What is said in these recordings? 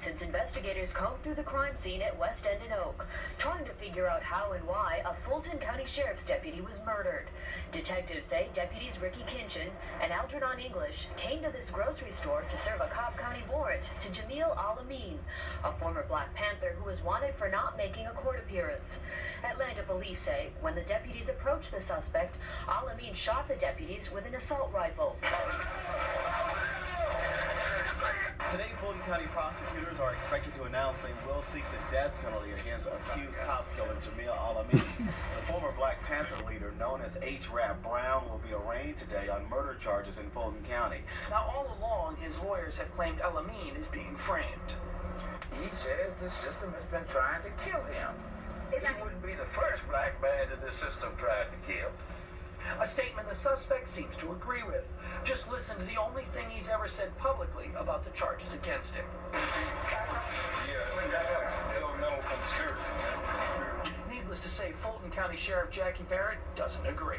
since investigators combed through the crime scene at West End and Oak, trying to figure out how and why a Fulton County Sheriff's deputy was murdered. Detectives say deputies Ricky Kinchin and Algernon English came to this grocery store to serve a Cobb County warrant to Jamil Al-Amin, a former Black Panther who was wanted for not making a court appearance. Atlanta police say when the deputies approached the suspect, Al-Amin shot the deputies with an assault rifle. Today, Fulton County prosecutors are expected to announce they will seek the death penalty against accused cop killer Jamil Al-Amin. The former Black Panther leader, known as H-Rap Brown, will be arraigned today on murder charges in Fulton County. Now, all along, his lawyers have claimed Al-Amin is being framed. He says the system has been trying to kill him. He wouldn't be the first black man that the system tried to kill. A statement the suspect seems to agree with. Just listen to the only thing he's ever said publicly about the charges against him. Needless to say, Fulton County Sheriff Jackie Barrett doesn't agree.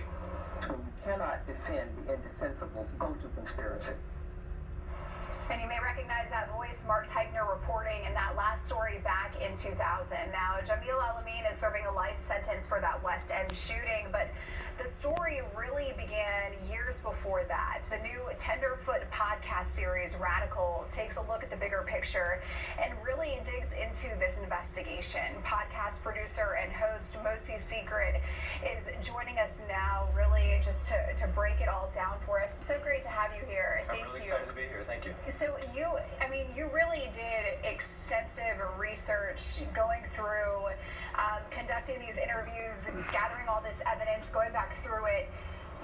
You cannot defend the indefensible go-to conspiracy. And you may recognize that voice, Mark Teigner reporting in that last story back in 2000. Now, Jamil Al-Amin is serving a life sentence for that West End shooting, but the story really began years before that. The new Tenderfoot podcast series, Radical, takes a look at the bigger picture and really digs into this investigation. Podcast producer and host Mosi Secrets is joining us now, really just to break it all down for us. It's so great to have you here. I'm really excited to be here. Thank you. So you really did extensive research going through, conducting these interviews, gathering all this evidence, going back through it.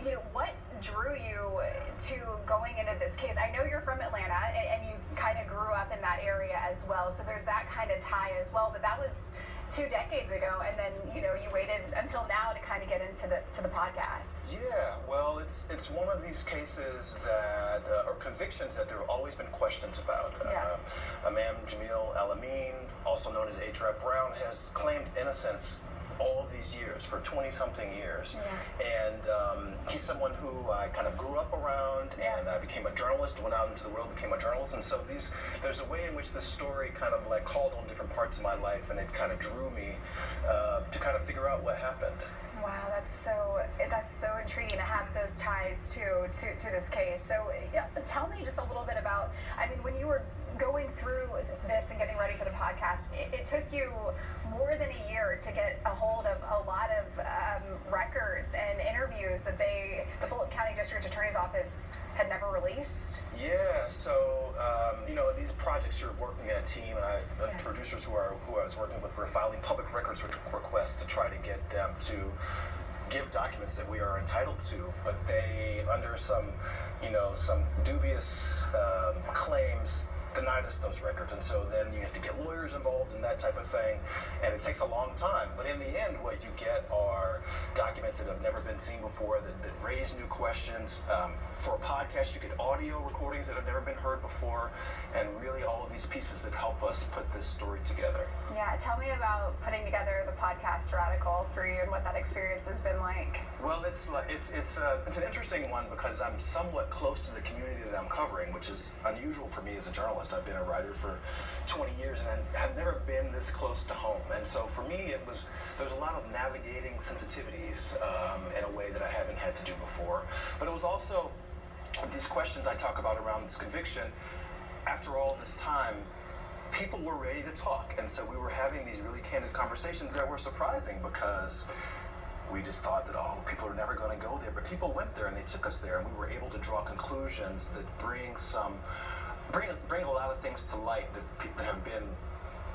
You know, what drew you to going into this case? I know you're from Atlanta and you kind of grew up in that area as well, so there's that kind of tie as well, but that was 2 decades ago, and then you waited until now to kind of get into the podcast. Yeah, well, it's one of these cases that or convictions that there have always been questions about. Yeah. A man, Jamil Al-Amin, also known as H-Rap Brown, has claimed innocence all of these years, for 20-something years. Yeah. And he's someone who I kind of grew up around, and I became a journalist, went out into the world, became a journalist, and so there's a way in which this story kind of like called on different parts of my life, and it kind of drew me to kind of figure out what happened. Wow, that's so intriguing to have those ties to this case. So tell me just a little bit about, when you were going through this and getting ready for the podcast, it took you more than a year to get a hold of a lot of records and interviews that the Fulton County District Attorney's Office had never released. Yeah, so these projects, you're working in a team, and the producers who I was working with were filing public records requests to try to get them to give documents that we are entitled to, but they, under some dubious claims, denied us those records, and so then you have to get lawyers involved in that type of thing, and it takes a long time. But in the end, what you get are documents that have never been seen before, that raise new questions. For a podcast, you get audio recordings that have never been heard before, and really all of these pieces that help us put this story together. Yeah, tell me about putting together the podcast Radical for you and what that experience has been like. Well, it's an interesting one because I'm somewhat close to the community that I'm covering, which is unusual for me as a journalist. I've been a writer for 20 years and have never been this close to home. And so for me, there's a lot of navigating sensitivities in a way that I haven't had to do before. But it was also these questions I talk about around this conviction. After all this time, people were ready to talk. And so we were having these really candid conversations that were surprising because we just thought that, people are never going to go there. But people went there and they took us there, and we were able to draw conclusions that bring a lot of things to light that have been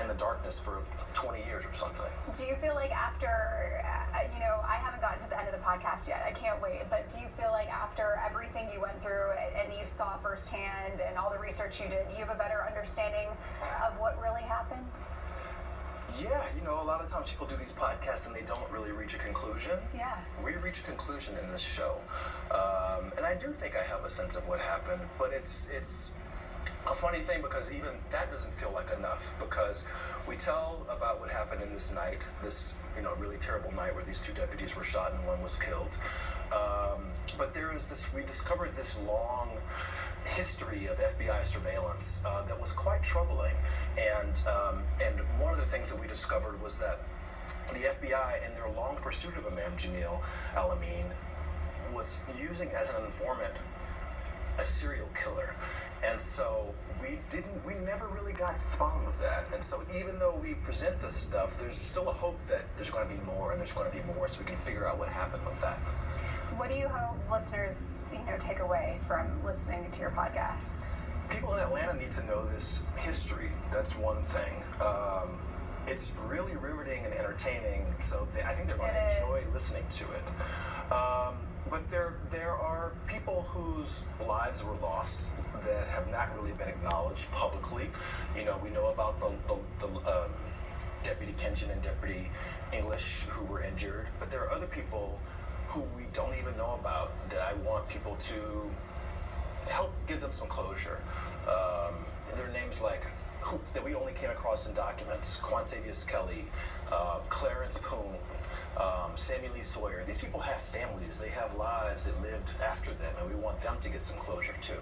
in the darkness for 20 years or something. Do you feel like after, I haven't gotten to the end of the podcast yet, I can't wait, but do you feel like after everything you went through and you saw firsthand and all the research you did, you have a better understanding of what really happened? Yeah, a lot of times people do these podcasts and they don't really reach a conclusion. Yeah. We reach a conclusion in this show. And I do think I have a sense of what happened, but it's a funny thing because even that doesn't feel like enough, because we tell about what happened in this night, this really terrible night where these 2 deputies were shot and 1 was killed. But we discovered this long history of FBI surveillance that was quite troubling. And things that we discovered was that the FBI, in their long pursuit of Imam Jamil Al-Amin, was using as an informant a serial killer. And so we never really got to the bottom of that. And so even though we present this stuff, there's still a hope that there's going to be more, and there's going to be more, so we can figure out what happened with that. What do you hope listeners, take away from listening to your podcast? People in Atlanta need to know this history. That's one thing. It's really riveting and entertaining, so I think they're going to enjoy listening to it. But there are people whose lives were lost that have not really been acknowledged publicly. We know about the Deputy Kenshin and Deputy English who were injured, but there are other people who we don't even know about that I want people to help give them some closure. There are names that we only came across in documents: Quantavious Kelly, Clarence Poon, Sammy Lee Sawyer. These people have families, they have lives that lived after them, and we want them to get some closure too.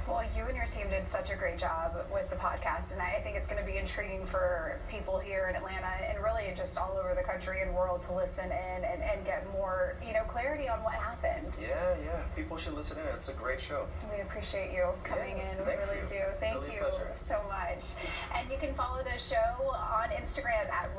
Well, you and your team did such a great job with the podcast, and I think it's going to be intriguing for people here in Atlanta and really just all over the country and world to listen in and get more, clarity on what happened. Yeah, people should listen in. It's a great show. We appreciate you coming in. We really do. Thank you so much. And you can follow the show on Instagram at